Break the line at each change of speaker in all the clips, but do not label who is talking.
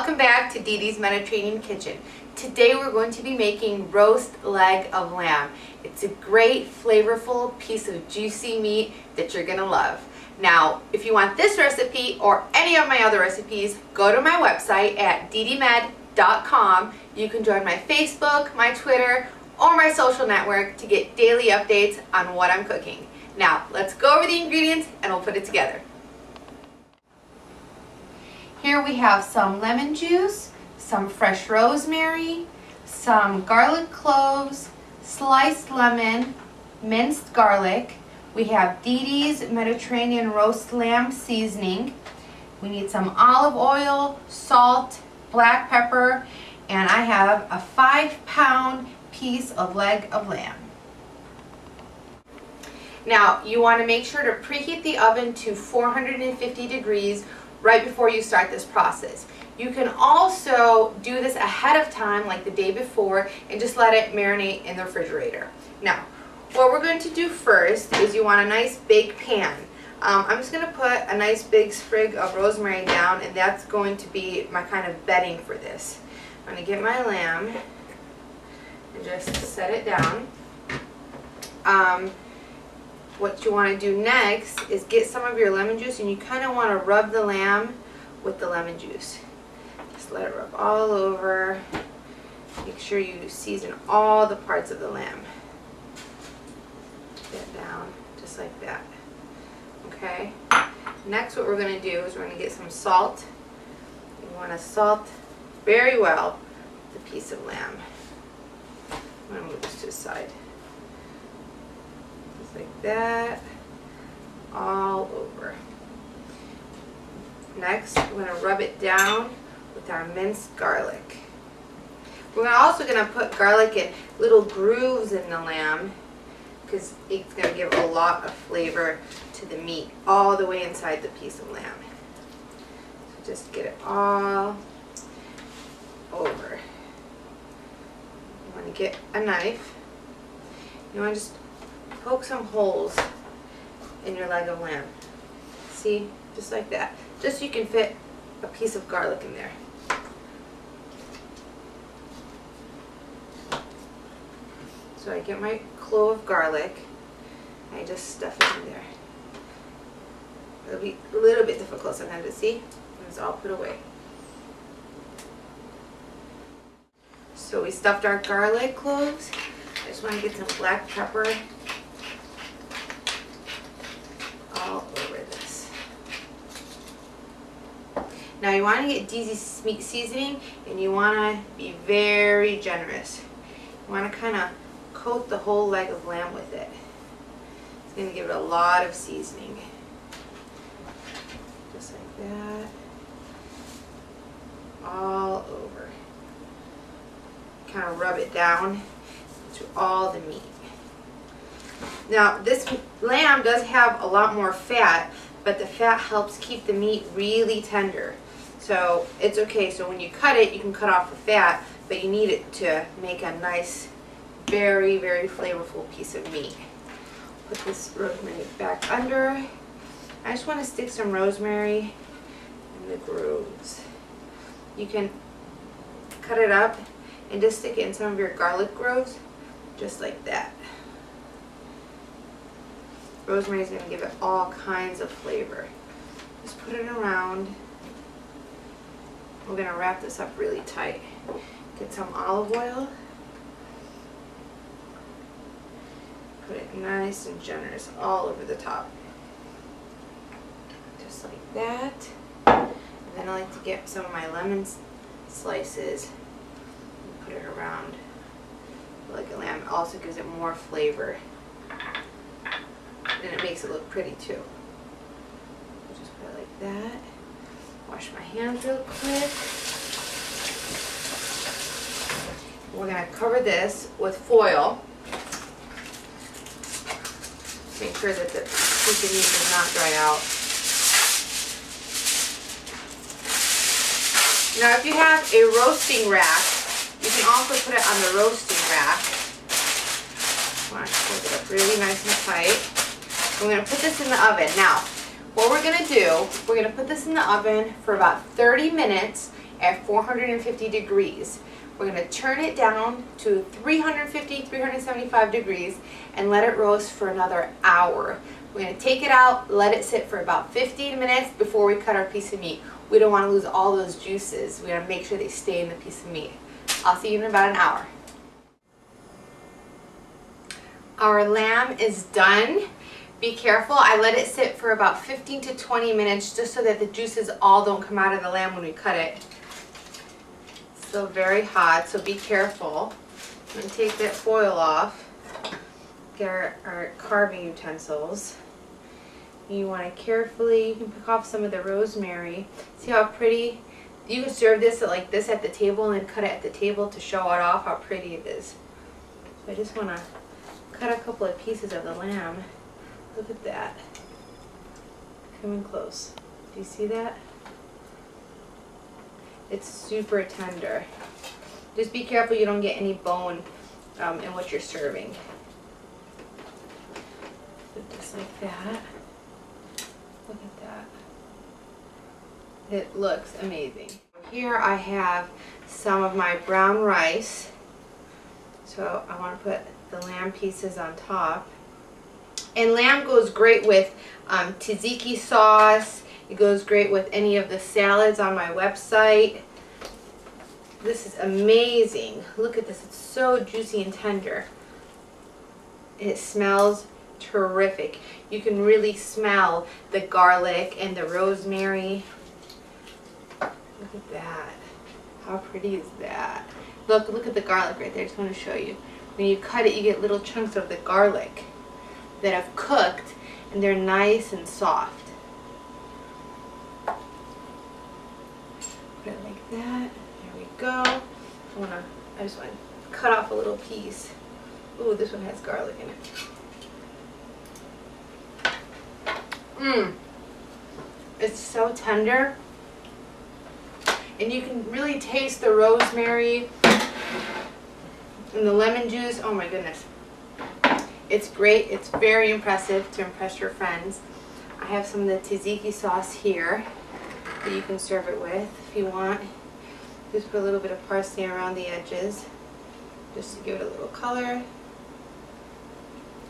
Welcome back to Dedemed'S Mediterranean Kitchen. Today we're going to be making roast leg of lamb. It's a great flavorful piece of juicy meat that you're going to love. Now, if you want this recipe or any of my other recipes, go to my website at Dedemed.com. You can join my Facebook, my Twitter, or my social network to get daily updates on what I'm cooking. Now, let's go over the ingredients and we'll put it together. Here we have some lemon juice, some fresh rosemary, some garlic cloves, sliced lemon, minced garlic. We have Dedemed'S Mediterranean roast lamb seasoning. We need some olive oil, salt, black pepper, and I have a 5-pound piece of leg of lamb. Now, you want to make sure to preheat the oven to 450 degrees right before you start this process. You can also do this ahead of time, like the day before, and just let it marinate in the refrigerator. Now, what we're going to do first is you want a nice big pan. I'm just going to put a nice big sprig of rosemary down, and that's going to be my kind of bedding for this. I'm going to get my lamb and just set it down. What you want to do next is get some of your lemon juice, and you kind of want to rub the lamb with the lemon juice. Just let it rub all over. Make sure you season all the parts of the lamb. Get it down just like that. Okay. Next, what we're going to do is we're going to get some salt. You want to salt very well the piece of lamb. I'm going to move this to the side. Like that, all over. Next, we're going to rub it down with our minced garlic. We're also going to put garlic in little grooves in the lamb because it's going to give a lot of flavor to the meat all the way inside the piece of lamb. So just get it all over. You want to get a knife. You want to just poke some holes in your leg of lamb. See? Just like that. Just so you can fit a piece of garlic in there. So I get my clove of garlic and I just stuff it in there. It'll be a little bit difficult sometimes to see. It's all put away. So we stuffed our garlic cloves. I just want to get some black pepper all over this. Now you want to get Dedemed'S meat seasoning, and you want to be very generous. You want to kind of coat the whole leg of lamb with it. It's going to give it a lot of seasoning. Just like that. All over. Kind of rub it down to all the meat. Now, this lamb does have a lot more fat, but the fat helps keep the meat really tender. So it's okay. So when you cut it, you can cut off the fat, but you need it to make a nice, very, very flavorful piece of meat. Put this rosemary back under. I just want to stick some rosemary in the grooves. You can cut it up and just stick it in some of your garlic grooves, just like that. Rosemary is going to give it all kinds of flavor. Just put it around. We're going to wrap this up really tight. Get some olive oil. Put it nice and generous all over the top. Just like that. And then I like to get some of my lemon slices and put it around like a lamb. It also gives it more flavor. And it makes it look pretty too. Just put it like that. Wash my hands real quick. We're going to cover this with foil. Make sure that the piece of meat does not dry out. Now, if you have a roasting rack, you can also put it on the roasting rack. I want to hold it up really nice and tight. We're going to put this in the oven. Now, what we're going to do, we're going to put this in the oven for about 30 minutes at 450 degrees. We're going to turn it down to 350, 375 degrees and let it roast for another hour. We're going to take it out, let it sit for about 15 minutes before we cut our piece of meat. We don't want to lose all those juices. We got to make sure they stay in the piece of meat. I'll see you in about an hour. Our lamb is done. Be careful, I let it sit for about 15 to 20 minutes just so that the juices all don't come out of the lamb when we cut it. It's still very hot, so be careful. I'm going to take that foil off. Get our carving utensils. You want to carefully, you can pick off some of the rosemary. See how pretty? You can serve this like this at the table and cut it at the table to show it off how pretty it is. So I just want to cut a couple of pieces of the lamb. Look at that. Coming close. Do you see that? It's super tender. Just be careful you don't get any bone in what you're serving. Just like that. Look at that. It looks amazing. Here I have some of my brown rice. So I want to put the lamb pieces on top. And lamb goes great with tzatziki sauce. It goes great with any of the salads on my website. This is amazing. Look at this. It's so juicy and tender. It smells terrific. You can really smell the garlic and the rosemary. Look at that. How pretty is that? Look at the garlic right there. I just want to show you. When you cut it, you get little chunks of the garlic that have cooked, and they're nice and soft. Put it like that. There we go. I just want to cut off a little piece. Ooh, this one has garlic in it. It's so tender. And you can really taste the rosemary and the lemon juice. Oh my goodness. It's great. It's very impressive to impress your friends. I have some of the tzatziki sauce here that you can serve it with if you want. Just put a little bit of parsley around the edges just to give it a little color.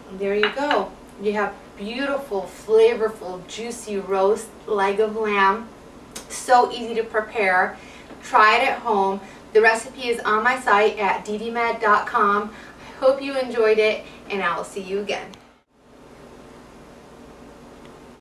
And there you go. You have beautiful, flavorful, juicy roast leg of lamb. So easy to prepare. Try it at home. The recipe is on my site at Dedemed'S.com. I hope you enjoyed it, and I will see you again.